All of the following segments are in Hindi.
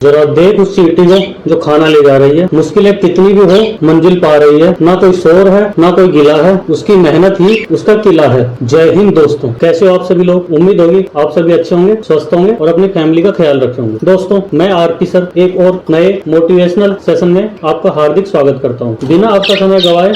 जरा देख उस चींटी को जो खाना ले जा रही है। मुश्किलें कितनी भी हो मंजिल पा रही है। ना कोई शोर है ना कोई गिला है, उसकी मेहनत ही उसका किला है। जय हिंद दोस्तों, कैसे हो आप सभी लोग। उम्मीद होगी आप सभी अच्छे होंगे, स्वस्थ होंगे और अपनी फैमिली का ख्याल रखे होंगे। दोस्तों मैं आरपी सर एक और नए मोटिवेशनल सेशन में आपका हार्दिक स्वागत करता हूँ। बिना आपका समय गवाए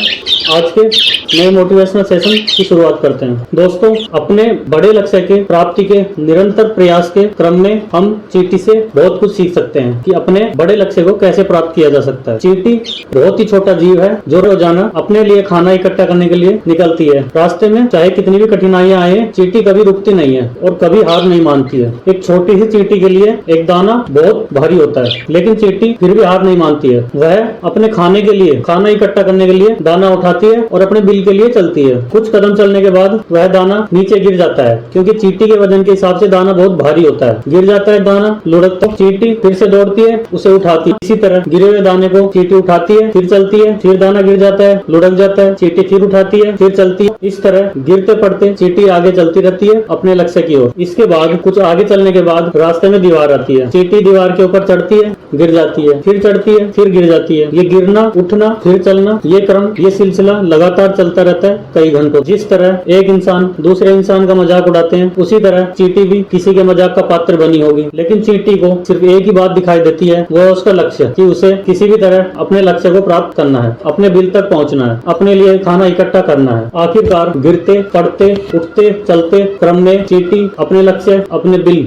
आज के नए मोटिवेशनल सेशन की शुरुआत करते हैं। दोस्तों अपने बड़े लक्ष्य के प्राप्ति के निरंतर प्रयास के क्रम में हम चींटी से बहुत कुछ सीख सकते हैं कि अपने बड़े लक्ष्य को कैसे प्राप्त किया जा सकता है। चींटी बहुत ही छोटा जीव है जो रोजाना अपने लिए खाना इकट्ठा करने के लिए निकलती है। रास्ते में चाहे कितनी भी कठिनाइयां आए, चींटी कभी रुकती नहीं है और कभी हार नहीं मानती है। एक छोटी सी चींटी के लिए एक दाना बहुत भारी होता है, लेकिन चींटी फिर भी हार नहीं मानती है। वह अपने खाने के लिए, खाना इकट्ठा करने के लिए दाना उठाती है और अपने बिल के लिए चलती है। कुछ कदम चलने के बाद वह दाना नीचे गिर जाता है, क्योंकि चींटी के वजन के हिसाब से दाना बहुत भारी होता है। गिर जाता है दाना, लुढ़क तो चींटी फिर से दौड़ती है, उसे उठाती है। इसी तरह गिरे हुए दाने को चींटी उठाती है, फिर चलती है, फिर दाना गिर जाता है, लुढ़क जाता है, चींटी फिर उठाती है, फिर चलती है। इस तरह गिरते पड़ते चींटी आगे चलती रहती है अपने लक्ष्य की ओर। इसके बाद कुछ आगे चलने के बाद रास्ते में दीवार आती है। चींटी दीवार के ऊपर चढ़ती है, गिर जाती है, फिर चढ़ती है, फिर गिर जाती है। ये गिरना, उठना, फिर चलना, ये क्रम, ये सिलसिला लगातार चलता रहता है कई घंटों। जिस तरह एक इंसान दूसरे इंसान का मजाक उड़ाते हैं, उसी तरह चींटी भी किसी के मजाक का पात्र बनी होगी। लेकिन चींटी को सिर्फ एक ही बात दिखाई देती है, वो है उसका लक्ष्य, कि उसे किसी भी तरह अपने लक्ष्य को प्राप्त करना है, अपने बिल तक पहुंचना है, अपने लिए खाना इकट्ठा करना है। आखिरकार गिरते, पड़ते, उठते, चलते क्रम में चींटी अपने लक्ष्य, अपने बिल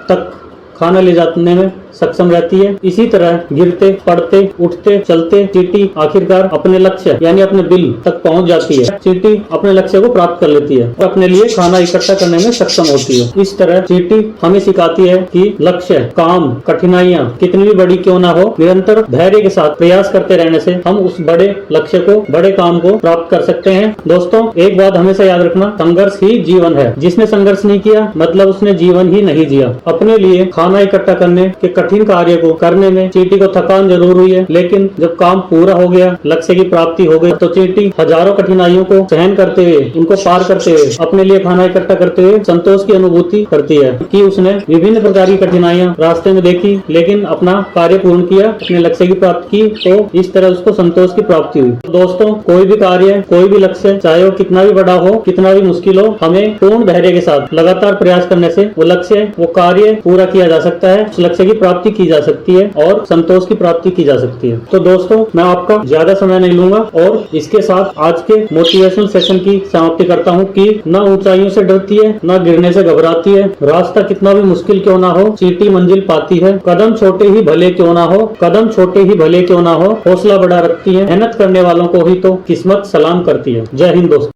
तक खाना ले जाने में सक्षम रहती है। इसी तरह गिरते, पड़ते, उठते, चलते चींटी आखिरकार अपने लक्ष्य यानी अपने बिल तक पहुंच जाती है। चींटी अपने लक्ष्य को प्राप्त कर लेती है और अपने लिए खाना इकट्ठा करने में सक्षम होती है। इस तरह चींटी हमें सिखाती है कि लक्ष्य, काम, कठिनाइयां कितनी भी बड़ी क्यों ना हो, निरंतर धैर्य के साथ प्रयास करते रहने से हम उस बड़े लक्ष्य को, बड़े काम को प्राप्त कर सकते हैं। दोस्तों एक बात हमेशा याद रखना, संघर्ष ही जीवन है। जिसने संघर्ष नहीं किया मतलब उसने जीवन ही नहीं जिया। अपने लिए खाना इकट्ठा करने के कठिन कार्य को करने में चींटी को थकान जरूर हुई है, लेकिन जब काम पूरा हो गया, लक्ष्य की प्राप्ति हो गई, तो चींटी हजारों कठिनाइयों को सहन करते हुए, उनको पार करते हुए, अपने लिए खाना इकट्ठा करते हुए संतोष की अनुभूति करती है कि उसने विभिन्न प्रकार की कठिनाइयां रास्ते में देखी, लेकिन अपना कार्य पूर्ण किया, अपने लक्ष्य की प्राप्ति की, तो इस तरह उसको संतोष की प्राप्ति हुई। दोस्तों कोई भी कार्य, कोई भी लक्ष्य, चाहे वो कितना भी बड़ा हो, कितना भी मुश्किल हो, हमें पूर्ण धैर्य के साथ लगातार प्रयास करने से वो लक्ष्य, वो कार्य पूरा किया जा सकता है, उस लक्ष्य की प्राप्ति की जा सकती है और संतोष की प्राप्ति की जा सकती है। तो दोस्तों मैं आपका ज्यादा समय नहीं लूंगा और इसके साथ आज के मोटिवेशनल सेशन की समाप्ति करता हूं कि न ऊंचाइयों से डरती है, न गिरने से घबराती है। रास्ता कितना भी मुश्किल क्यों ना हो, चींटी मंजिल पाती है। कदम छोटे ही भले क्यों ना हो, कदम छोटे ही भले क्यों ना हो, हौसला बड़ा रखती है। मेहनत करने वालों को ही तो किस्मत सलाम करती है। जय हिंद दोस्तों।